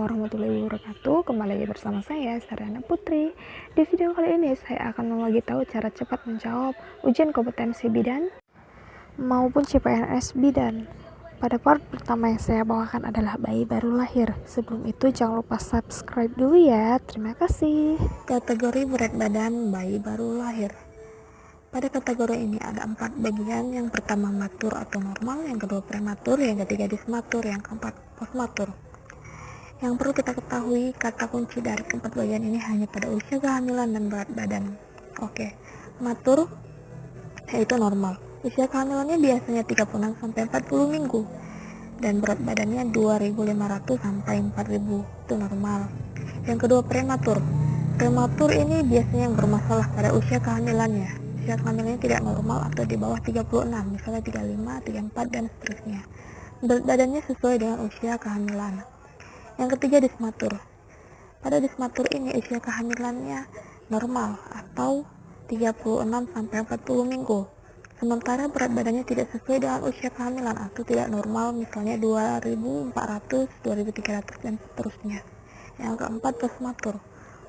warahmatullahi wabarakatuh. Kembali lagi bersama saya, Saryana Putri. Di video kali ini saya akan membagi tahu cara cepat menjawab ujian kompetensi bidan maupun CPNS bidan. Pada part pertama yang saya bawakan adalah bayi baru lahir. Sebelum itu jangan lupa subscribe dulu ya. Terima kasih. Kategori berat badan bayi baru lahir. Pada kategori ini ada 4 bagian. Yang pertama matur atau normal, yang kedua prematur, yang ketiga dismatur, yang keempat postmatur. Yang perlu kita ketahui, kata kunci dari keempat bagian ini hanya pada usia kehamilan dan berat badan. Oke, matur yaitu normal. Usia kehamilannya biasanya 36 sampai 40 minggu dan berat badannya 2.500 sampai 4.000, itu normal. Yang kedua prematur. Prematur ini biasanya yang bermasalah pada usia kehamilannya. Usia kehamilannya tidak normal atau di bawah 36, misalnya 35, 34 dan seterusnya. Berat badannya sesuai dengan usia kehamilan. Yang ketiga dismatur. Pada dismatur ini usia kehamilannya normal atau 36 sampai 40 minggu. Sementara berat badannya tidak sesuai dengan usia kehamilan atau tidak normal, misalnya 2.400, 2.300 dan seterusnya. Yang keempat postmatur.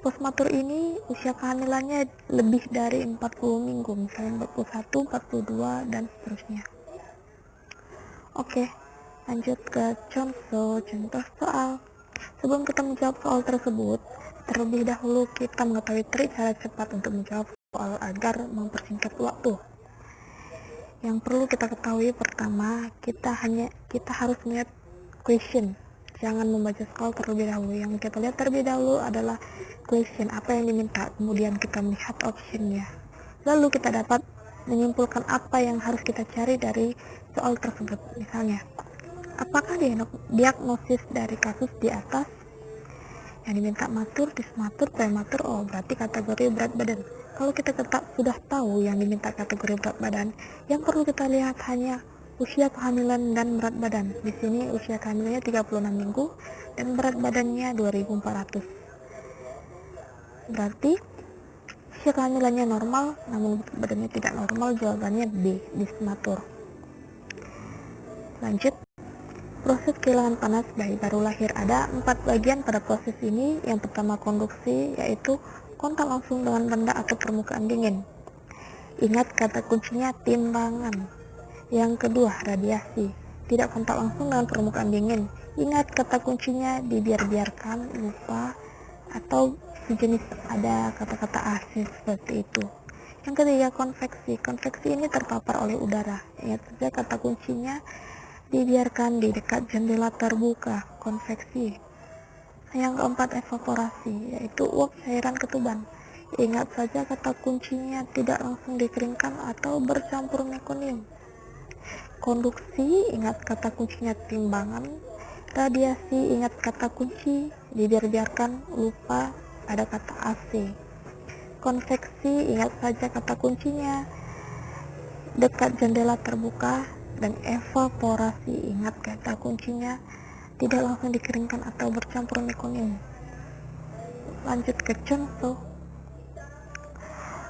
Postmatur ini usia kehamilannya lebih dari 40 minggu, misalnya 41, 42 dan seterusnya. Oke, lanjut ke contoh soal. Sebelum kita menjawab soal tersebut, terlebih dahulu kita mengetahui trik cara cepat untuk menjawab soal agar mempersingkat waktu. Yang perlu kita ketahui pertama, kita harus melihat question. Jangan membaca soal terlebih dahulu. Yang kita lihat terlebih dahulu adalah question, apa yang diminta. Kemudian kita melihat optionnya. Lalu kita dapat menyimpulkan apa yang harus kita cari dari soal tersebut. Misalnya, apakah diagnosis dari kasus di atas? Yang diminta matur, dismatur, prematur, oh berarti kategori berat badan. Kalau kita sudah tahu yang diminta kategori berat badan, yang perlu kita lihat hanya usia kehamilan dan berat badan. Di sini usia kehamilannya 36 minggu dan berat badannya 2.400. Berarti usia kehamilannya normal, namun berat badannya tidak normal. Jawabannya B, dismatur. Lanjut. Proses kehilangan panas bayi baru lahir. Ada 4 bagian pada proses ini. Yang pertama konduksi, yaitu kontak langsung dengan benda atau permukaan dingin. Ingat kata kuncinya timbangan. Yang kedua radiasi, tidak kontak langsung dengan permukaan dingin. Ingat kata kuncinya dibiarkan, lupa, atau sejenis, ada kata-kata asing seperti itu. Yang ketiga konveksi. Konveksi ini terpapar oleh udara. Ingat saja kata kuncinya dibiarkan di dekat jendela terbuka, konveksi. Yang keempat evaporasi, yaitu uap cairan ketuban. Ingat saja kata kuncinya tidak langsung dikeringkan atau bercampur mekonium. Konduksi, ingat kata kuncinya timbangan. Radiasi, ingat kata kunci dibiarkan, lupa, ada kata AC. Konveksi, ingat saja kata kuncinya dekat jendela terbuka. Dan evaporasi, ingat kata kuncinya tidak langsung dikeringkan atau bercampur mekonium. Lanjut ke contoh.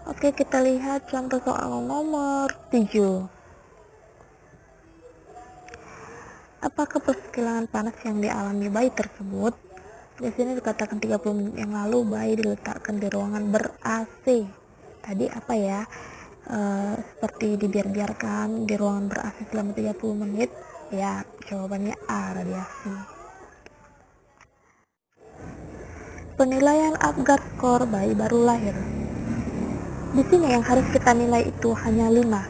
Oke, kita lihat contoh soal nomor 7. Apakah proses kehilangan panas yang dialami bayi tersebut? Di sini dikatakan 30 menit yang lalu bayi diletakkan di ruangan ber-AC. Tadi apa ya? Seperti dibiarkan di ruangan ber-AC selama 30 menit. Ya, jawabannya A, radiasi. Penilaian Apgar skor bayi baru lahir. Di sini yang harus kita nilai itu hanya 5.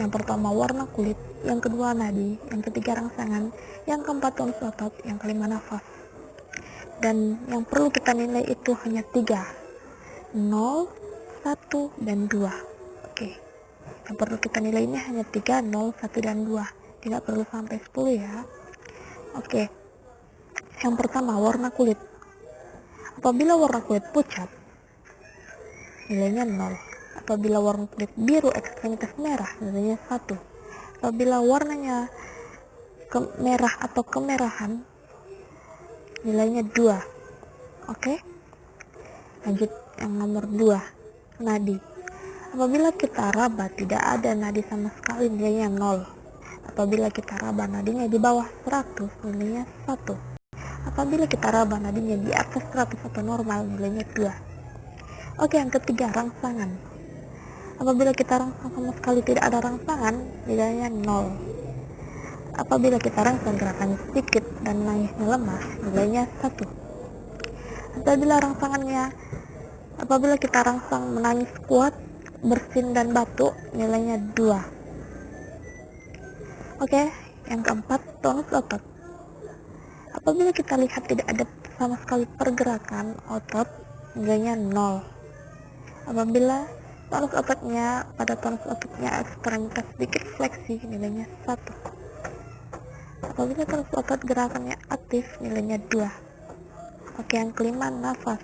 Yang pertama warna kulit, yang kedua nadi, yang ketiga rangsangan, yang keempat tons otot, yang kelima nafas. Dan yang perlu kita nilai itu hanya 3, 0, 1, dan 2. Oke. Yang perlu kita nilai ini hanya 3, 0, 1, dan 2. Tidak perlu sampai 10 ya. Oke. Yang pertama warna kulit. Apabila warna kulit pucat, nilainya 0. Apabila warna kulit biru ekstremitas merah, nilainya 1. Apabila warnanya merah atau kemerahan, nilainya 2. Oke? Lanjut yang nomor 2, nadi. Apabila kita raba tidak ada nadi sama sekali, nilainya 0. Apabila kita raba nadinya di bawah 100, nilainya 1. Apabila kita raba nadinya di atas 100 atau normal, nilainya 2. Oke, yang ketiga, rangsangan. Apabila kita rangsang sama sekali tidak ada rangsangan, nilainya 0. Apabila kita rangsang gerakannya sedikit dan menangisnya lemah, nilainya 1. Apabila kita rangsang menangis kuat, bersin dan batuk, nilainya 2. Oke, yang keempat, tonus otot. Apabila kita lihat tidak ada sama sekali pergerakan otot, nilainya 0. Apabila tonus ototnya ekstremitas sedikit fleksi, nilainya 1. Apabila tonus otot gerakannya aktif, nilainya 2. Oke, yang kelima, nafas.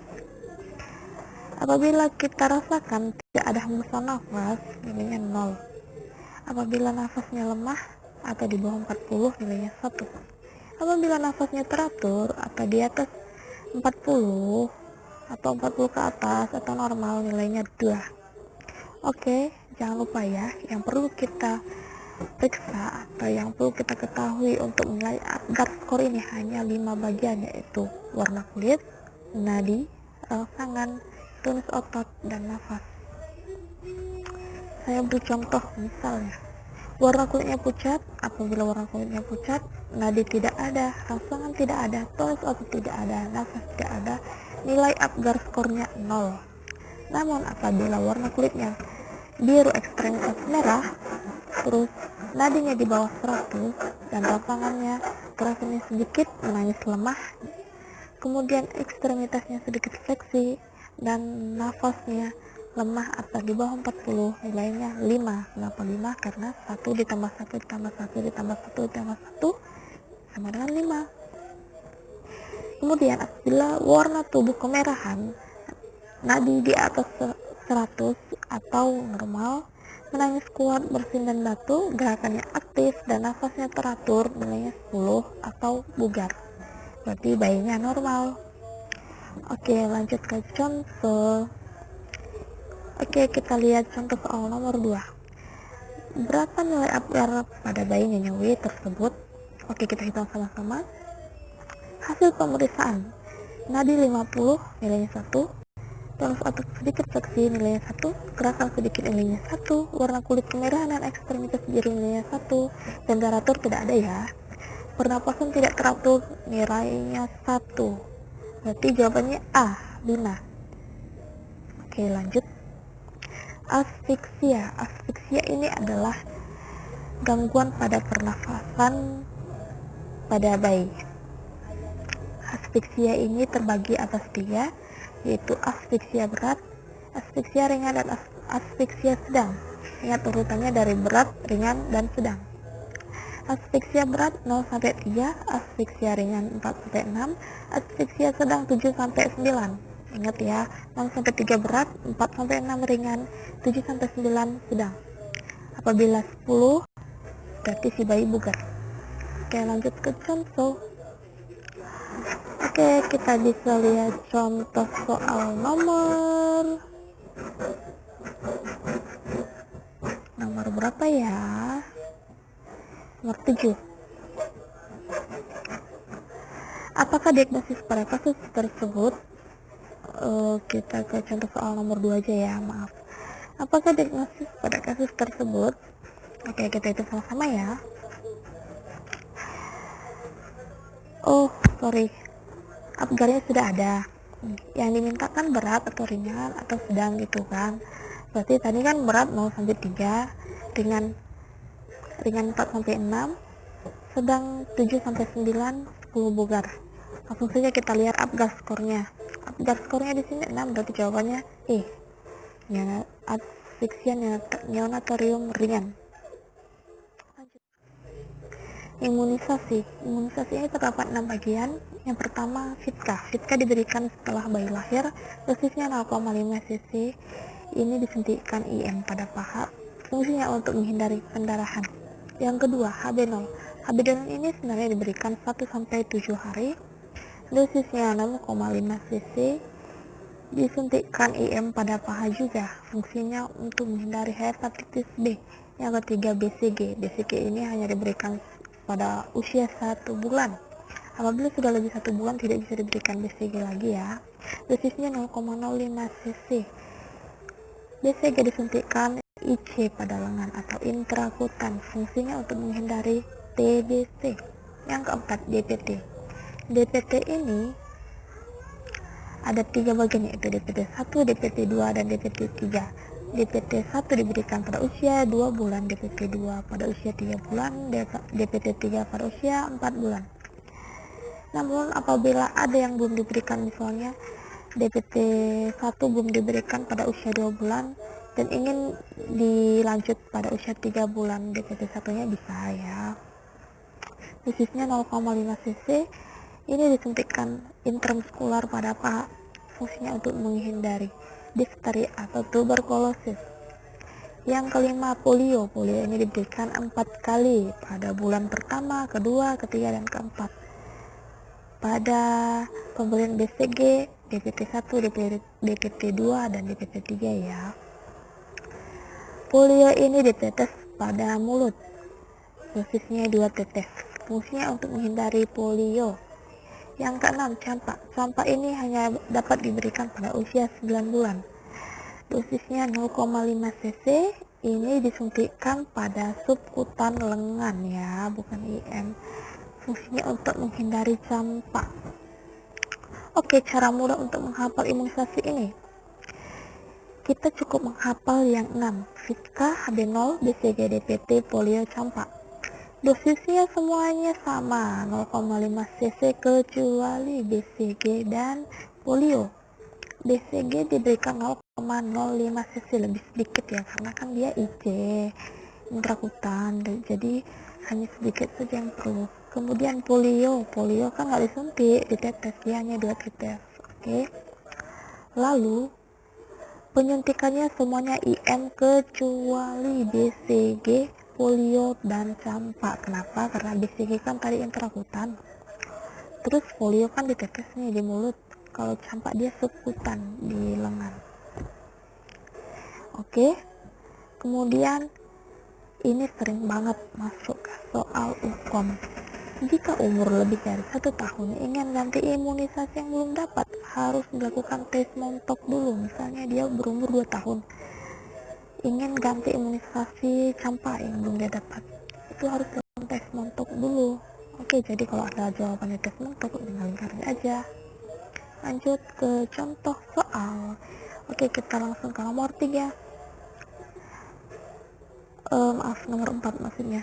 Apabila kita rasakan tidak ada hembusan nafas, nilainya 0. Apabila nafasnya lemah atau di bawah 40, nilainya 1. Apabila nafasnya teratur atau di atas 40 atau 40 ke atas atau normal, nilainya 2. Oke, jangan lupa ya, yang perlu kita periksa atau yang perlu kita ketahui untuk menilai GARD skor ini hanya 5 bagian, yaitu warna kulit, nadi, rangsangan, tonus otot, dan nafas. Saya beri contoh, misalnya warna kulitnya pucat. Apabila warna kulitnya pucat, nadi tidak ada, rangsangan tidak ada, tonus otot tidak ada, nafas tidak ada, nilai GARD skornya 0. Namun apabila warna kulitnya biru ekstremitas merah, terus nadinya di bawah 100 dan rangsangannya gerakannya sedikit, menangis lemah, kemudian ekstremitasnya sedikit fleksi dan nafasnya lemah atau di bawah 40, nilainya 5. Kenapa 5? Karena 1 ditambah 1 ditambah 1 ditambah 1 ditambah 1 sama dengan 5. Kemudian apabila warna tubuh kemerahan, nadi di atas 100 atau normal, menangis kuat, bersin dan batuk, gerakannya aktif dan nafasnya teratur, nilainya 10 atau bugar. Berarti bayinya normal. Oke, lanjut ke contoh. Oke, kita lihat contoh soal nomor 2. Berapa nilai GARD pada bayi Nyonya W tersebut? Oke, kita hitung sama-sama. Hasil pemeriksaan: nadi 50, nilainya 1. Tonus otot sedikit fleksi, nilainya 1. Gerakan sedikit, nilainya 1. Warna kulit kemerahan dan ekstremitas biru, nilainya 1. Temperatur tidak ada ya. Pernapasan tidak teratur, nilainya 1. Berarti jawabannya A, 5. Oke, lanjut. Asfiksia. Asfiksia ini adalah gangguan pada pernafasan pada bayi. Asfiksia ini terbagi atas 3, yaitu asfiksia berat, asfiksia ringan, dan asfiksia sedang. Ingat urutannya dari berat, ringan, dan sedang. Asfiksia berat 0-3, asfiksia ringan 4-6, asfiksia sedang 7-9. Ingat ya, 0-3 berat, 4-6 ringan, 7-9 sedang. Apabila 10, berarti si bayi bugar. Oke, lanjut ke contoh. Oke, kita bisa lihat contoh soal nomor berapa ya? Nomor 7. Apakah diagnosis pada kasus tersebut? Kita ke contoh soal nomor 2 aja ya, maaf. Apakah diagnosis pada kasus tersebut? Oke, kita itu sama-sama ya. Oh, sorry. GARD-nya sudah ada. Yang dimintakan berat atau ringan atau sedang gitu kan. Berarti tadi kan berat 0-3, ringan 4-6, sedang 7-9, 10 bugar. Langsung saja kita lihat GARD skornya. GARD skornya di sini 6, berarti jawabannya E. Asfiksia neonatorium ringan. Imunisasi ini terdapat 6 bagian. Yang pertama, FITKA diberikan setelah bayi lahir, dosisnya 0,5 cc. Ini disuntikkan IM pada paha, fungsinya untuk menghindari pendarahan. Yang kedua, HB0 ini sebenarnya diberikan 1-7 hari, dosisnya 0,5 cc, disuntikkan IM pada paha juga, fungsinya untuk menghindari hepatitis B. Yang ketiga, BCG ini hanya diberikan pada usia 1 bulan. Apabila sudah lebih 1 bulan tidak bisa diberikan BCG lagi ya. Dosisnya 0,05 cc. BCG disuntikkan IC pada lengan atau intrakutan, fungsinya untuk menghindari TBC. Yang keempat, DPT. DPT ini ada 3 bagian, yaitu DPT 1, DPT 2, dan DPT 3. DPT 1 diberikan pada usia 2 bulan, DPT 2 pada usia 3 bulan, DPT 3 pada usia 4 bulan. Namun apabila ada yang belum diberikan, misalnya DPT 1 belum diberikan pada usia 2 bulan dan ingin dilanjut pada usia 3 bulan, DPT 1 nya bisa ya. Dosisnya 0,5 cc. Ini disuntikkan intramuskular pada paha, fungsinya untuk menghindari difteri atau tuberkulosis. Yang kelima, polio. Polio ini diberikan 4 kali pada bulan pertama, kedua, ketiga, dan keempat. Pada pemberian BCG, DPT 1, DPT 2, dan DPT 3 ya. Polio ini ditetes pada mulut. Dosisnya 2 tetes. Fungsinya untuk menghindari polio. Yang keenam, campak. Campak ini hanya dapat diberikan pada usia 9 bulan. Dosisnya 0,5 cc. Ini disuntikkan pada subkutan lengan ya, bukan IM. Fungsinya untuk menghindari campak. Oke, cara mudah untuk menghafal imunisasi ini. Kita cukup menghafal yang 6. Fitka, HB0, BCG, DPT, polio, campak. Dosisnya semuanya sama, 0,5 cc kecuali BCG dan polio. BCG diberikan 0,05 cc, lebih sedikit ya, karena kan dia IC, intrakutan, jadi hanya sedikit saja yang perlu. Kemudian polio kan nggak disuntik, ditetes, dia hanya 2 tetes. Oke. Lalu penyuntikannya semuanya IM kecuali BCG, polio, dan campak. Kenapa? Karena BCG kan tadi intrakutan, terus polio kan ditetes nih di mulut, kalau campak dia subkutan di lengan. Oke. Kemudian ini sering banget masuk ke soal UKOM. Jika umur lebih dari 1 tahun ingin ganti imunisasi yang belum dapat, harus dilakukan tes montok dulu. Misalnya dia berumur 2 tahun ingin ganti imunisasi campak yang belum dia dapat, itu harus dilakukan tes montok dulu. Oke, jadi kalau ada jawabannya tes montok, tinggal lingkarin aja. Lanjut ke contoh soal. Oke, kita langsung ke nomor 3. Nomor 4 maksudnya.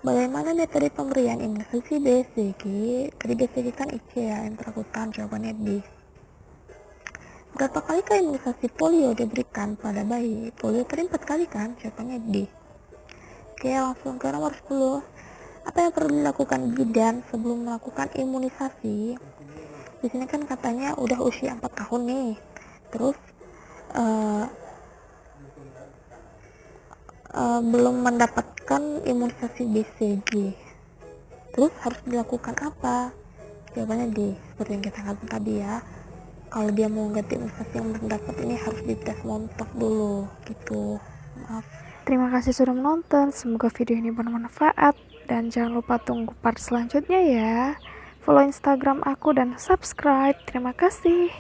Bagaimana metode pemberian imunisasi BCG? Tadi BCG kan IC ya, intrakutan, jawabannya B. Berapa kali imunisasi polio diberikan pada bayi? Polio tadi 4 kali kan, jawabannya D. Oke, langsung ke nomor 10. Apa yang perlu dilakukan bidan sebelum melakukan imunisasi? Di sini kan katanya udah usia 4 tahun nih, terus belum mendapatkan imunisasi BCG, terus harus dilakukan apa? Jawabannya D, seperti yang kita katakan tadi ya. Kalau dia mau ganti imunisasi yang belum dapat, ini harus dites montok dulu gitu. Maaf. Terima kasih sudah menonton, semoga video ini bermanfaat, dan jangan lupa tunggu part selanjutnya ya. Follow Instagram aku dan subscribe. Terima kasih.